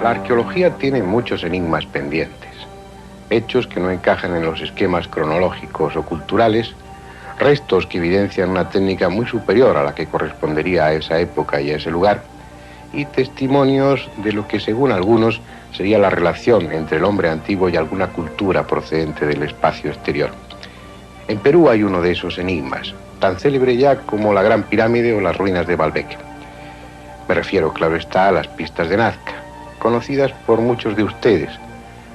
La arqueología tiene muchos enigmas pendientes, hechos que no encajan en los esquemas cronológicos o culturales, restos que evidencian una técnica muy superior a la que correspondería a esa época y a ese lugar, y testimonios de lo que, según algunos, sería la relación entre el hombre antiguo y alguna cultura procedente del espacio exterior. En Perú hay uno de esos enigmas, tan célebre ya como la Gran Pirámide o las ruinas de Baalbek. Me refiero, claro está, a las pistas de Nazca, conocidas por muchos de ustedes,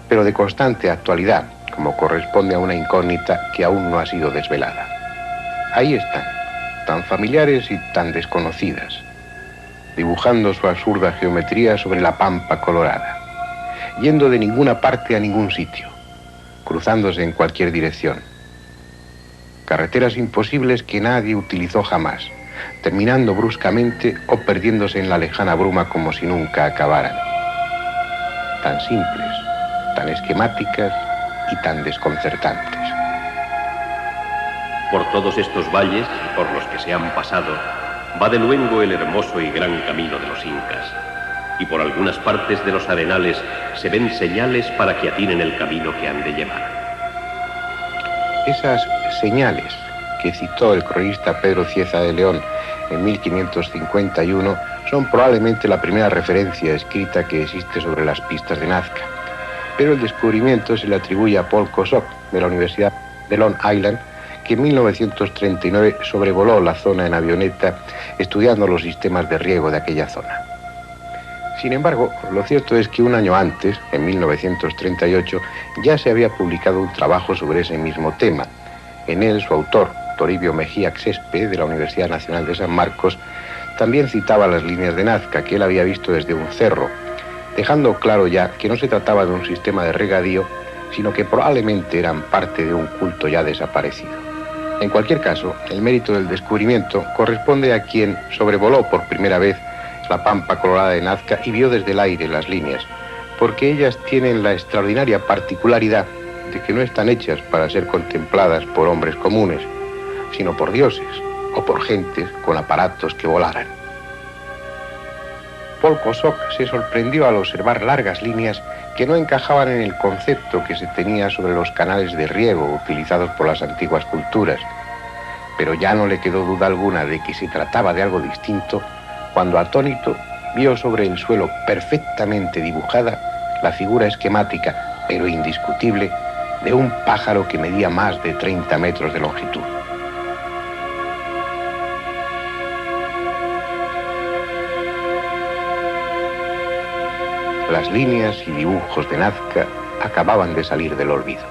pero de constante actualidad, como corresponde a una incógnita que aún no ha sido desvelada. Ahí están, tan familiares y tan desconocidas, dibujando su absurda geometría sobre la pampa colorada, yendo de ninguna parte a ningún sitio, cruzándose en cualquier dirección. Carreteras imposibles que nadie utilizó jamás, terminando bruscamente o perdiéndose en la lejana bruma como si nunca acabaran. Tan simples, tan esquemáticas y tan desconcertantes. Por todos estos valles, por los que se han pasado, va de luengo el hermoso y gran camino de los incas, y por algunas partes de los arenales se ven señales para que atinen el camino que han de llevar. Esas señales que citó el cronista Pedro Cieza de León en 1551 son probablemente la primera referencia escrita que existe sobre las pistas de Nazca, pero el descubrimiento se le atribuye a Paul Kosok, de la Universidad de Long Island, que en 1939 sobrevoló la zona en avioneta estudiando los sistemas de riego de aquella zona. Sin embargo, lo cierto es que un año antes, en 1938, ya se había publicado un trabajo sobre ese mismo tema. En él, su autor, Toribio Mejía Xespe, de la Universidad Nacional de San Marcos, también citaba las líneas de Nazca que él había visto desde un cerro, dejando claro ya que no se trataba de un sistema de regadío, sino que probablemente eran parte de un culto ya desaparecido. En cualquier caso, el mérito del descubrimiento corresponde a quien sobrevoló por primera vez la pampa colorada de Nazca y vio desde el aire las líneas, porque ellas tienen la extraordinaria particularidad de que no están hechas para ser contempladas por hombres comunes, sino por dioses o por gentes con aparatos que volaran. Paul Kosok se sorprendió al observar largas líneas que no encajaban en el concepto que se tenía sobre los canales de riego utilizados por las antiguas culturas, pero ya no le quedó duda alguna de que se trataba de algo distinto cuando, atónito, vio sobre el suelo perfectamente dibujada la figura esquemática, pero indiscutible, de un pájaro que medía más de 30 metros de longitud. Las líneas y dibujos de Nazca acababan de salir del olvido.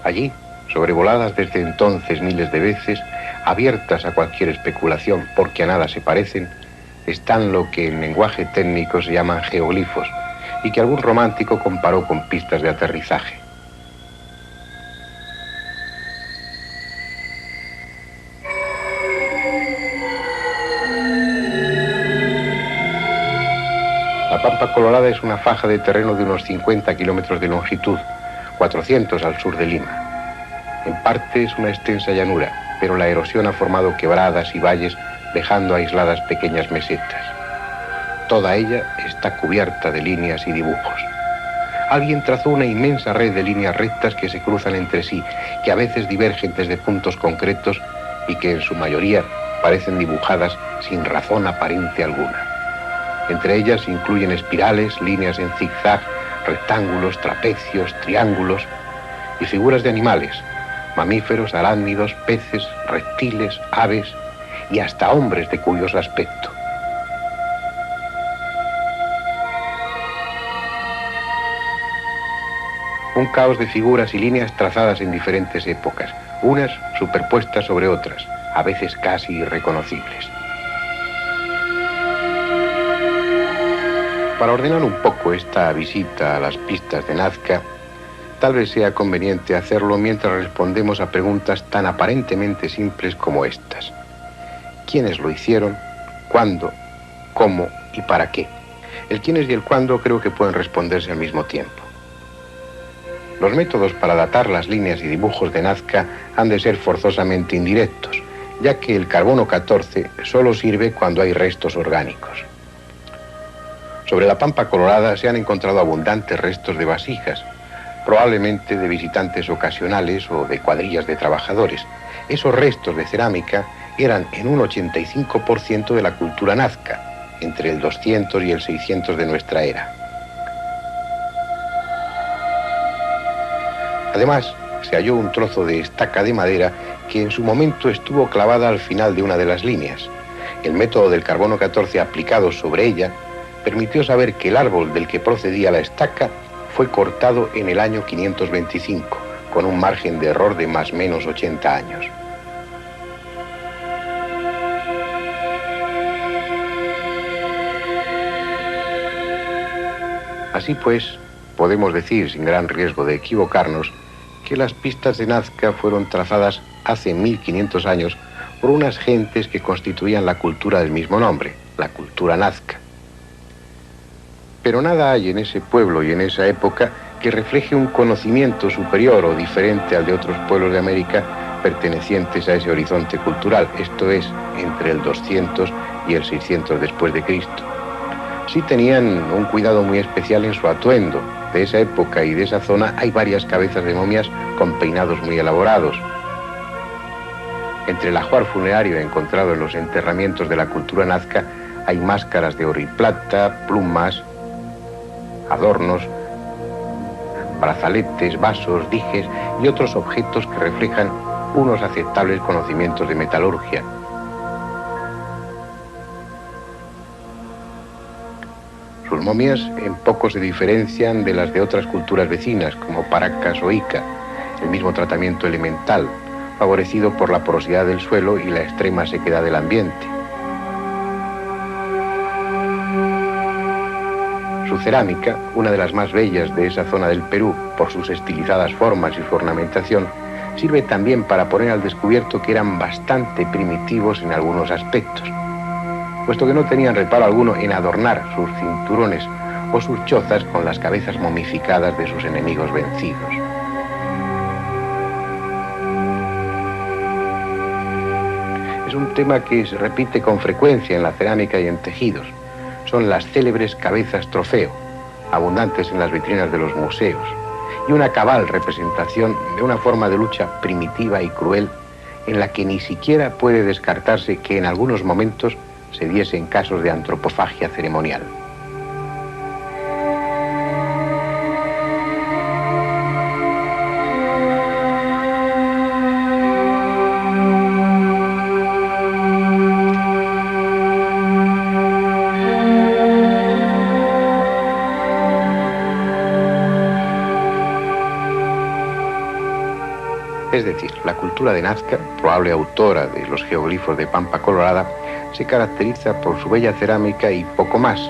Allí, sobrevoladas desde entonces miles de veces, abiertas a cualquier especulación porque a nada se parecen, están lo que en lenguaje técnico se llaman geoglifos y que algún romántico comparó con pistas de aterrizaje. La Pampa Colorada es una faja de terreno de unos 50 kilómetros de longitud, 400 al sur de Lima. En parte es una extensa llanura, pero la erosión ha formado quebradas y valles, dejando aisladas pequeñas mesetas. Toda ella está cubierta de líneas y dibujos. Alguien trazó una inmensa red de líneas rectas que se cruzan entre sí, que a veces divergen desde puntos concretos y que en su mayoría parecen dibujadas sin razón aparente alguna. Entre ellas se incluyen espirales, líneas en zigzag, rectángulos, trapecios, triángulos y figuras de animales, mamíferos, arácnidos, peces, reptiles, aves y hasta hombres de curioso aspecto. Un caos de figuras y líneas trazadas en diferentes épocas, unas superpuestas sobre otras, a veces casi irreconocibles. Para ordenar un poco esta visita a las pistas de Nazca, tal vez sea conveniente hacerlo mientras respondemos a preguntas tan aparentemente simples como estas. ¿Quiénes lo hicieron? ¿Cuándo? ¿Cómo? ¿Y para qué? El quiénes y el cuándo creo que pueden responderse al mismo tiempo. Los métodos para datar las líneas y dibujos de Nazca han de ser forzosamente indirectos, ya que el carbono 14 solo sirve cuando hay restos orgánicos. Sobre la Pampa Colorada se han encontrado abundantes restos de vasijas, probablemente de visitantes ocasionales o de cuadrillas de trabajadores. Esos restos de cerámica eran en un 85% de la cultura nazca, entre el 200 y el 600 de nuestra era. Además, se halló un trozo de estaca de madera que en su momento estuvo clavada al final de una de las líneas. El método del carbono 14 aplicado sobre ella permitió saber que el árbol del que procedía la estaca fue cortado en el año 525, con un margen de error de más o menos 80 años. Así pues, podemos decir, sin gran riesgo de equivocarnos, que las pistas de Nazca fueron trazadas hace 1500 años por unas gentes que constituían la cultura del mismo nombre, la cultura nazca. Pero nada hay en ese pueblo y en esa época que refleje un conocimiento superior o diferente al de otros pueblos de América pertenecientes a ese horizonte cultural, esto es, entre el 200 y el 600 después de Cristo. Sí tenían un cuidado muy especial en su atuendo. De esa época y de esa zona hay varias cabezas de momias con peinados muy elaborados. Entre el ajuar funerario encontrado en los enterramientos de la cultura nazca hay máscaras de oro y plata, plumas, adornos, brazaletes, vasos, dijes y otros objetos que reflejan unos aceptables conocimientos de metalurgia. Sus momias en poco se diferencian de las de otras culturas vecinas, como Paracas o Ica, el mismo tratamiento elemental, favorecido por la porosidad del suelo y la extrema sequedad del ambiente. Su cerámica, una de las más bellas de esa zona del Perú, por sus estilizadas formas y su ornamentación, sirve también para poner al descubierto que eran bastante primitivos en algunos aspectos, puesto que no tenían reparo alguno en adornar sus cinturones o sus chozas con las cabezas momificadas de sus enemigos vencidos. Es un tema que se repite con frecuencia en la cerámica y en tejidos. Son las célebres cabezas trofeo, abundantes en las vitrinas de los museos, y una cabal representación de una forma de lucha primitiva y cruel en la que ni siquiera puede descartarse que en algunos momentos se diesen casos de antropofagia ceremonial. Es decir, la cultura de Nazca, probable autora de los geoglifos de Pampa Colorada, se caracteriza por su bella cerámica y poco más,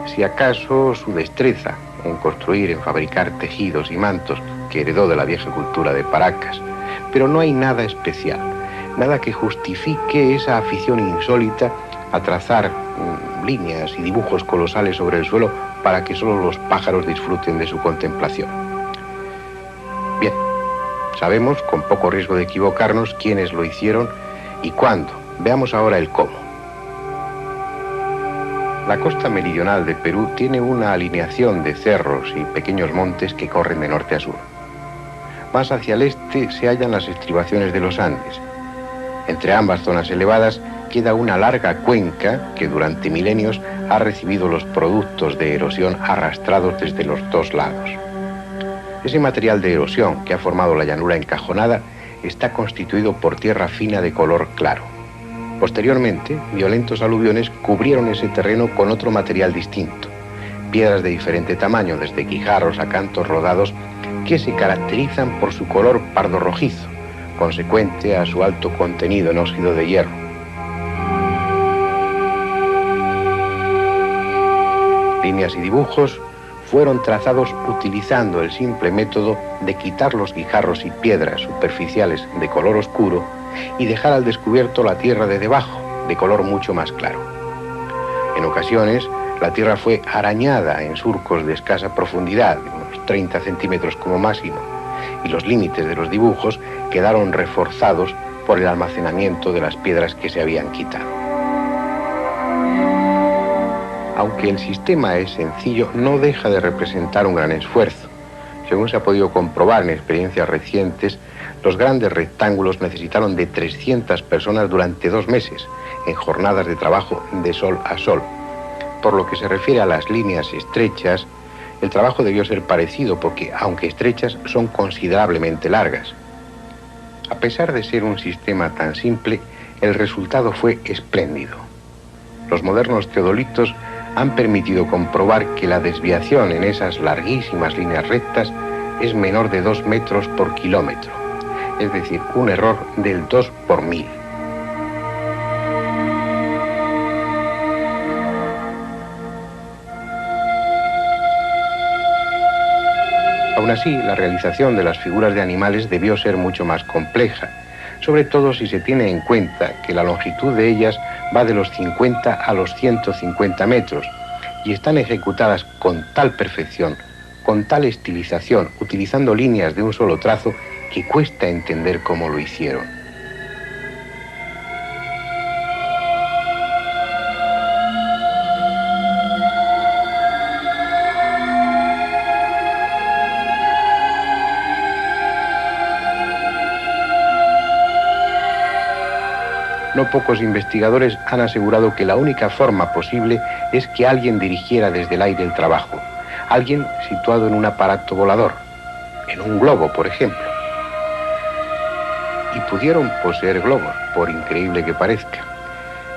si acaso su destreza en construir, en fabricar tejidos y mantos que heredó de la vieja cultura de Paracas. Pero no hay nada especial, nada que justifique esa afición insólita a trazar líneas y dibujos colosales sobre el suelo para que solo los pájaros disfruten de su contemplación. Bien, sabemos, con poco riesgo de equivocarnos, quiénes lo hicieron y cuándo. Veamos ahora el cómo. La costa meridional de Perú tiene una alineación de cerros y pequeños montes que corren de norte a sur. Más hacia el este se hallan las estribaciones de los Andes. Entre ambas zonas elevadas queda una larga cuenca que durante milenios ha recibido los productos de erosión arrastrados desde los dos lados. Ese material de erosión que ha formado la llanura encajonada está constituido por tierra fina de color claro. Posteriormente, violentos aluviones cubrieron ese terreno con otro material distinto, piedras de diferente tamaño, desde guijarros a cantos rodados, que se caracterizan por su color pardo rojizo, consecuente a su alto contenido en óxido de hierro. Líneas y dibujos fueron trazados utilizando el simple método de quitar los guijarros y piedras superficiales de color oscuro y dejar al descubierto la tierra de debajo, de color mucho más claro. En ocasiones, la tierra fue arañada en surcos de escasa profundidad, de unos 30 centímetros como máximo, y los límites de los dibujos quedaron reforzados por el almacenamiento de las piedras que se habían quitado. Aunque el sistema es sencillo, no deja de representar un gran esfuerzo. Según se ha podido comprobar en experiencias recientes, los grandes rectángulos necesitaron de 300 personas durante 2 meses, en jornadas de trabajo de sol a sol. Por lo que se refiere a las líneas estrechas, el trabajo debió ser parecido porque, aunque estrechas, son considerablemente largas. A pesar de ser un sistema tan simple, el resultado fue espléndido. Los modernos teodolitos han permitido comprobar que la desviación en esas larguísimas líneas rectas es menor de 2 metros por kilómetro, es decir, un error del 2 por 1000. Aún así, la realización de las figuras de animales debió ser mucho más compleja, sobre todo si se tiene en cuenta que la longitud de ellas va de los 50 a los 150 metros y están ejecutadas con tal perfección, con tal estilización, utilizando líneas de un solo trazo, que cuesta entender cómo lo hicieron. No pocos investigadores han asegurado que la única forma posible es que alguien dirigiera desde el aire el trabajo. Alguien situado en un aparato volador, en un globo, por ejemplo. Y pudieron poseer globos, por increíble que parezca.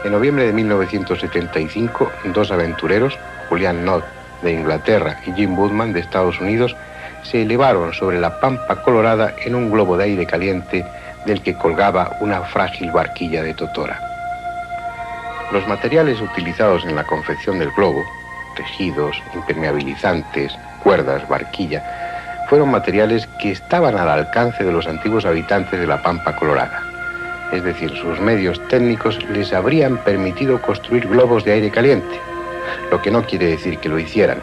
En noviembre de 1975, 2 aventureros, Julian Knott de Inglaterra y Jim Woodman de Estados Unidos, se elevaron sobre la Pampa Colorada en un globo de aire caliente del que colgaba una frágil barquilla de totora. Los materiales utilizados en la confección del globo, tejidos, impermeabilizantes, cuerdas, barquilla, fueron materiales que estaban al alcance de los antiguos habitantes de la Pampa Colorada. Es decir, sus medios técnicos les habrían permitido construir globos de aire caliente, lo que no quiere decir que lo hicieran.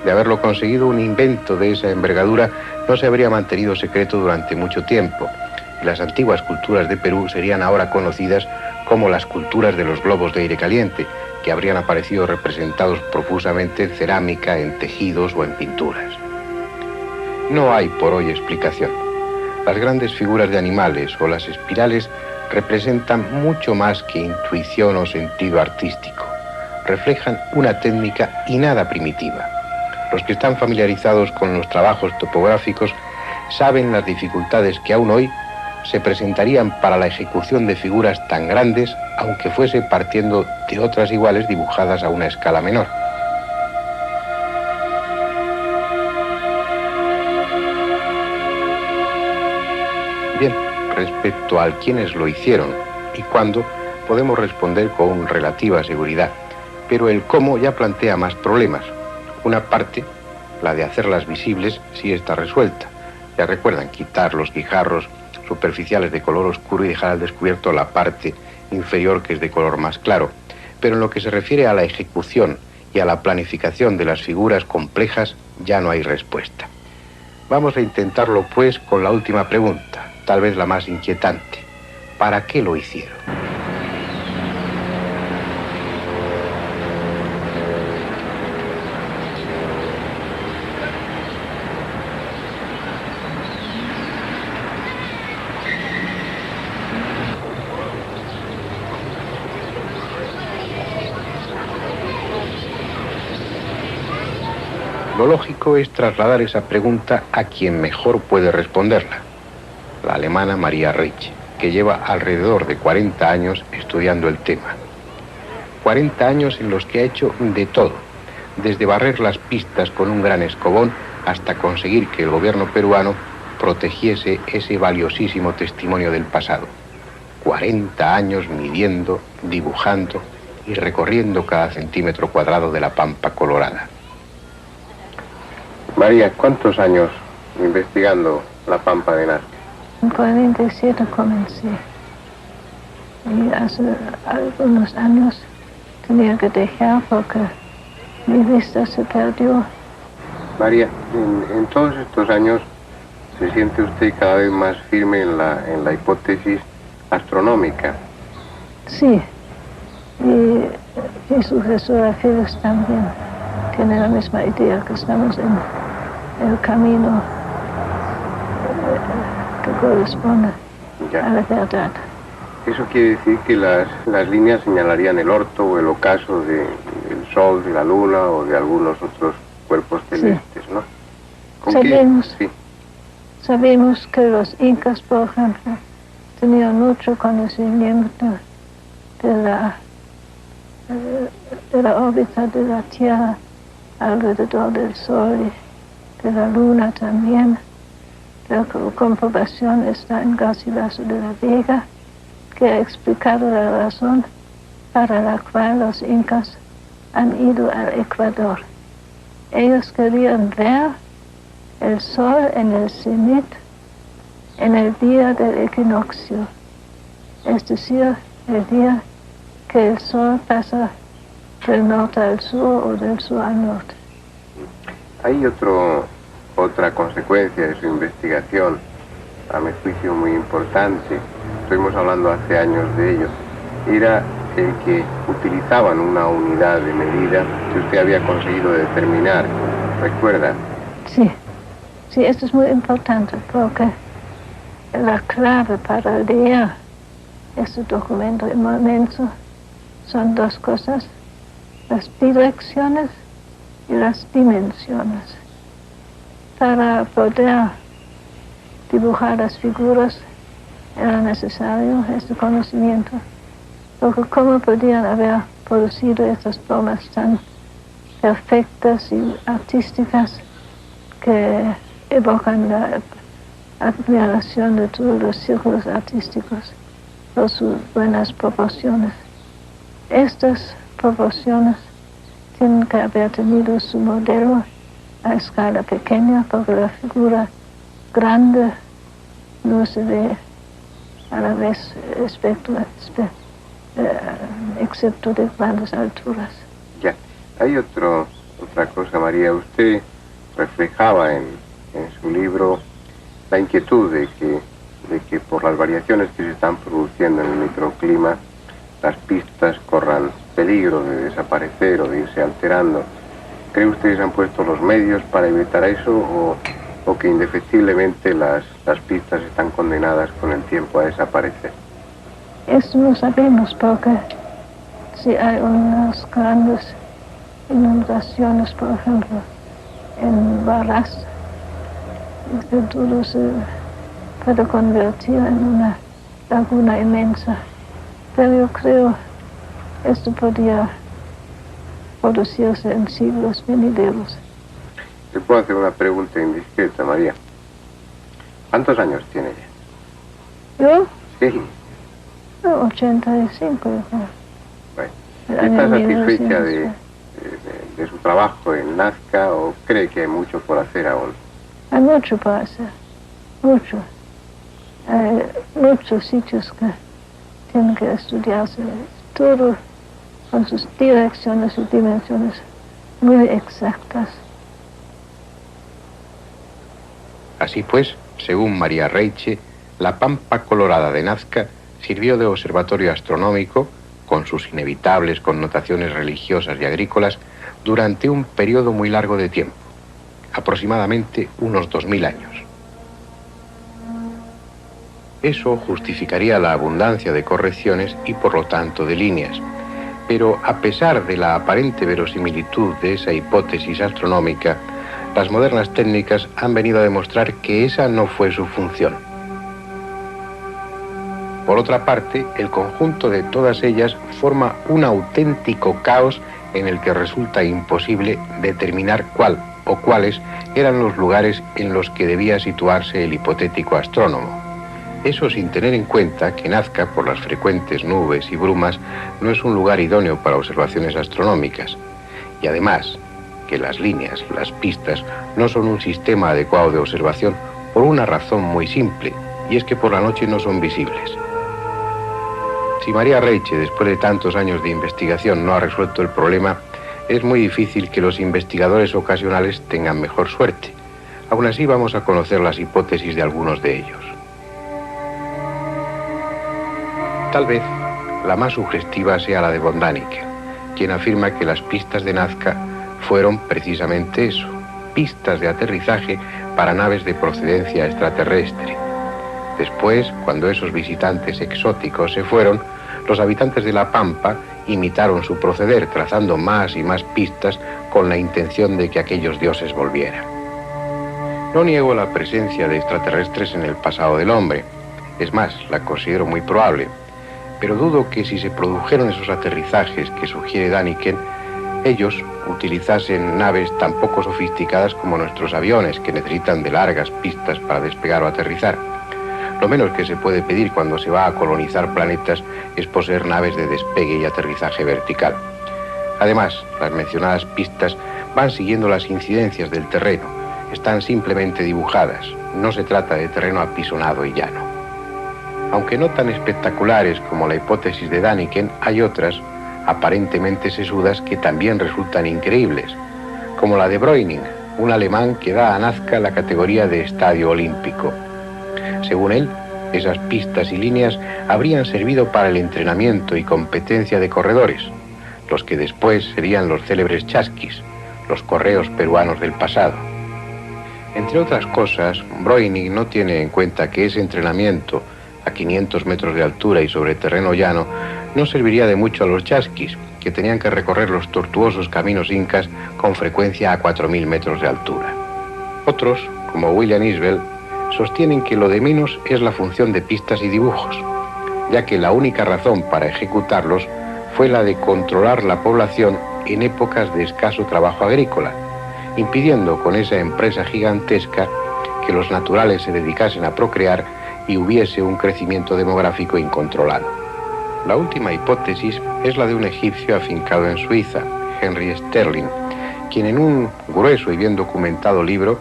De haberlo conseguido, un invento de esa envergadura no se habría mantenido secreto durante mucho tiempo. Las antiguas culturas de Perú serían ahora conocidas como las culturas de los globos de aire caliente, que habrían aparecido representados profusamente en cerámica, en tejidos o en pinturas. No hay por hoy explicación. Las grandes figuras de animales o las espirales representan mucho más que intuición o sentido artístico. Reflejan una técnica y nada primitiva. Los que están familiarizados con los trabajos topográficos saben las dificultades que aún hoy se presentarían para la ejecución de figuras tan grandes, aunque fuese partiendo de otras iguales dibujadas a una escala menor. Bien, respecto a quienes lo hicieron y cuándo, podemos responder con relativa seguridad, pero el cómo ya plantea más problemas. Una parte, la de hacerlas visibles, sí está resuelta. Ya recuerdan, quitar los guijarros superficiales de color oscuro y dejar al descubierto la parte inferior, que es de color más claro. Pero en lo que se refiere a la ejecución y a la planificación de las figuras complejas, ya no hay respuesta. Vamos a intentarlo pues con la última pregunta, tal vez la más inquietante. ¿Para qué lo hicieron? Lo lógico es trasladar esa pregunta a quien mejor puede responderla, la alemana Maria Ritchie, que lleva alrededor de 40 años estudiando el tema. 40 años en los que ha hecho de todo, desde barrer las pistas con un gran escobón hasta conseguir que el gobierno peruano protegiese ese valiosísimo testimonio del pasado. 40 años midiendo, dibujando y recorriendo cada centímetro cuadrado de la Pampa Colorada. María, ¿cuántos años investigando la Pampa de Nazca? En 47 comencé. Y hace algunos años tenía que dejar porque mi vista se perdió. María, en todos estos años, ¿se siente usted cada vez más firme en la hipótesis astronómica? Sí. Y Mi sucesora Félix también tiene la misma idea, que estamos en el camino que corresponde a la verdad. Eso quiere decir que las líneas señalarían el orto o el ocaso del Sol, de la Luna o de algunos otros cuerpos celestes, sí. ¿No? Sabemos que los incas, por ejemplo, tenían mucho conocimiento de la órbita de la Tierra alrededor del Sol y de la Luna también. La comprobación está en Garcilaso de la Vega, que ha explicado la razón para la cual los incas han ido al Ecuador. Ellos querían ver el sol en el cenit en el día del equinoccio, es decir, el día que el sol pasa del norte al sur o del sur al norte. Hay otra consecuencia de su investigación, a mi juicio muy importante, estuvimos hablando hace años de ello, era el que utilizaban una unidad de medida que usted había conseguido determinar, ¿recuerda? Sí, esto es muy importante porque la clave para leer este documento inmenso son dos cosas, las direcciones y las dimensiones. Para poder dibujar las figuras era necesario este conocimiento, porque cómo podían haber producido estas formas tan perfectas y artísticas que evocan la admiración de todos los círculos artísticos por sus buenas proporciones. Estas proporciones tienen que haber tenido su modelo a escala pequeña, porque la figura grande no se ve a la vez excepto de grandes alturas. Ya, hay otra cosa, María. Usted reflejaba en su libro la inquietud de que por las variaciones que se están produciendo en el microclima, las pistas corran peligro de desaparecer o de irse alterando. ¿Cree usted que se han puesto los medios para evitar eso o que indefectiblemente las pistas están condenadas con el tiempo a desaparecer? Eso no sabemos, porque si hay unas grandes inundaciones, por ejemplo, en Barras, todo se puede convertir en una laguna inmensa. Pero yo creo que esto podría producirse en siglos venideros. ¿Le puedo hacer una pregunta indiscreta, María? ¿Cuántos años tiene ella? ¿Yo? Sí. 85, yo creo. Bueno, ¿está satisfecha de su trabajo en Nazca o cree que hay mucho por hacer aún? Hay mucho por hacer, mucho. Hay muchos sitios que tienen que estudiarse, todo con sus direcciones y dimensiones muy exactas. Así pues, según María Reiche, la Pampa Colorada de Nazca sirvió de observatorio astronómico, con sus inevitables connotaciones religiosas y agrícolas, durante un periodo muy largo de tiempo, aproximadamente unos 2000 años. Eso justificaría la abundancia de correcciones y por lo tanto de líneas. Pero a pesar de la aparente verosimilitud de esa hipótesis astronómica, las modernas técnicas han venido a demostrar que esa no fue su función. Por otra parte, el conjunto de todas ellas forma un auténtico caos en el que resulta imposible determinar cuál o cuáles eran los lugares en los que debía situarse el hipotético astrónomo. Eso sin tener en cuenta que Nazca, por las frecuentes nubes y brumas, no es un lugar idóneo para observaciones astronómicas. Y además, que las líneas, las pistas, no son un sistema adecuado de observación por una razón muy simple, y es que por la noche no son visibles. Si María Reiche, después de tantos años de investigación, no ha resuelto el problema, es muy difícil que los investigadores ocasionales tengan mejor suerte. Aún así vamos a conocer las hipótesis de algunos de ellos. Tal vez la más sugestiva sea la de von Däniken, quien afirma que las pistas de Nazca fueron precisamente eso, pistas de aterrizaje para naves de procedencia extraterrestre. Después, cuando esos visitantes exóticos se fueron, los habitantes de La Pampa imitaron su proceder, trazando más y más pistas con la intención de que aquellos dioses volvieran. No niego la presencia de extraterrestres en el pasado del hombre. Es más, la considero muy probable. Pero dudo que si se produjeron esos aterrizajes que sugiere Däniken, ellos utilizasen naves tan poco sofisticadas como nuestros aviones, que necesitan de largas pistas para despegar o aterrizar. Lo menos que se puede pedir cuando se va a colonizar planetas es poseer naves de despegue y aterrizaje vertical. Además, las mencionadas pistas van siguiendo las incidencias del terreno. Están simplemente dibujadas. No se trata de terreno apisonado y llano. Aunque no tan espectaculares como la hipótesis de Däniken, hay otras, aparentemente sesudas, que también resultan increíbles, como la de Breuning, un alemán que da a Nazca la categoría de estadio olímpico. Según él, esas pistas y líneas habrían servido para el entrenamiento y competencia de corredores, los que después serían los célebres chasquis, los correos peruanos del pasado. Entre otras cosas, Breuning no tiene en cuenta que ese entrenamiento a 500 metros de altura y sobre terreno llano no serviría de mucho a los chasquis, que tenían que recorrer los tortuosos caminos incas con frecuencia a 4000 metros de altura. Otros, como William Isbell, sostienen que lo de menos es la función de pistas y dibujos, ya que la única razón para ejecutarlos fue la de controlar la población en épocas de escaso trabajo agrícola, impidiendo con esa empresa gigantesca que los naturales se dedicasen a procrear y hubiese un crecimiento demográfico incontrolado. La última hipótesis es la de un egipcio afincado en Suiza, Henry Sterling, quien en un grueso y bien documentado libro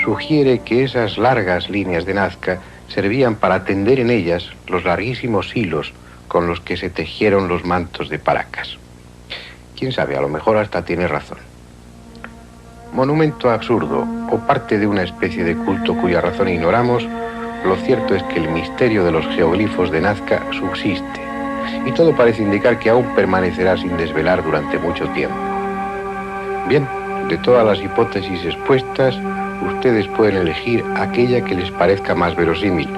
sugiere que esas largas líneas de Nazca servían para tender en ellas los larguísimos hilos con los que se tejieron los mantos de Paracas. Quién sabe, a lo mejor hasta tiene razón. Monumento absurdo o parte de una especie de culto cuya razón ignoramos, lo cierto es que el misterio de los geoglifos de Nazca subsiste y todo parece indicar que aún permanecerá sin desvelar durante mucho tiempo. Bien, de todas las hipótesis expuestas, ustedes pueden elegir aquella que les parezca más verosímil,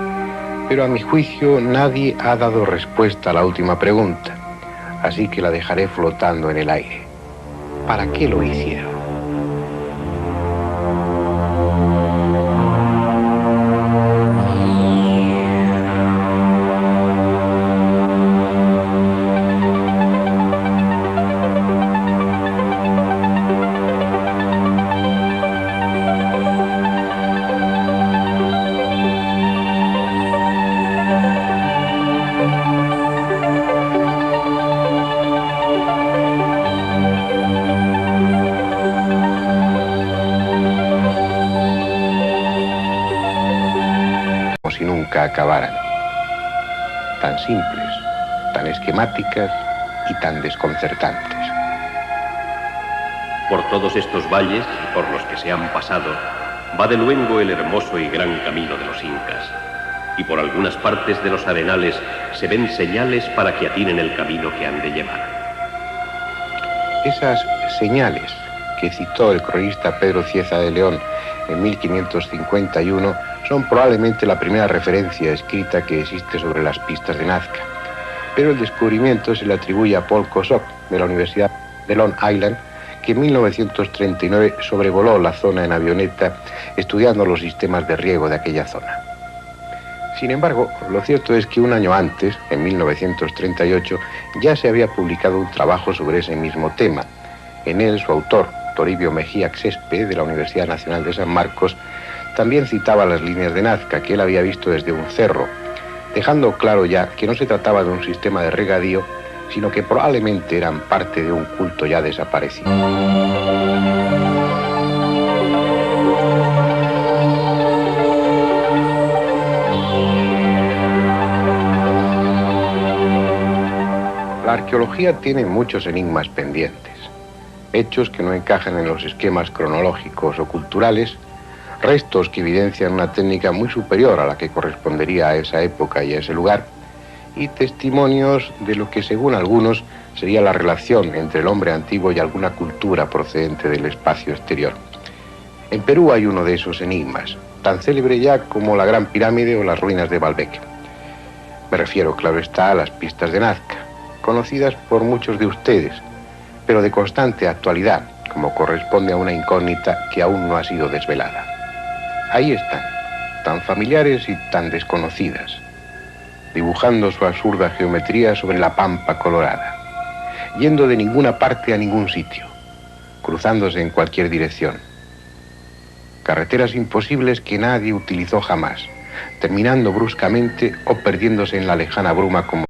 pero a mi juicio nadie ha dado respuesta a la última pregunta, así que la dejaré flotando en el aire. ¿Para qué lo hicieron? Si nunca acabaran. Tan simples, tan esquemáticas y tan desconcertantes. Por todos estos valles y por los que se han pasado, va de luengo el hermoso y gran camino de los incas. Y por algunas partes de los arenales se ven señales para que atinen el camino que han de llevar. Esas señales que citó el cronista Pedro Cieza de León en 1551 son probablemente la primera referencia escrita que existe sobre las pistas de Nazca. Pero el descubrimiento se le atribuye a Paul Kosok, de la Universidad de Long Island, que en 1939 sobrevoló la zona en avioneta estudiando los sistemas de riego de aquella zona. Sin embargo, lo cierto es que un año antes, en 1938, ya se había publicado un trabajo sobre ese mismo tema. En él, su autor, Toribio Mejía Xespe, de la Universidad Nacional de San Marcos, también citaba las líneas de Nazca que él había visto desde un cerro, dejando claro ya que no se trataba de un sistema de regadío, sino que probablemente eran parte de un culto ya desaparecido. La arqueología tiene muchos enigmas pendientes, hechos que no encajan en los esquemas cronológicos o culturales, restos que evidencian una técnica muy superior a la que correspondería a esa época y a ese lugar, y testimonios de lo que según algunos sería la relación entre el hombre antiguo y alguna cultura procedente del espacio exterior. En Perú hay uno de esos enigmas, tan célebre ya como la Gran Pirámide o las ruinas de Baalbek. Me refiero, claro está, a las pistas de Nazca, conocidas por muchos de ustedes, pero de constante actualidad, como corresponde a una incógnita que aún no ha sido desvelada. Ahí están, tan familiares y tan desconocidas, dibujando su absurda geometría sobre la pampa colorada, yendo de ninguna parte a ningún sitio, cruzándose en cualquier dirección. Carreteras imposibles que nadie utilizó jamás, terminando bruscamente o perdiéndose en la lejana bruma como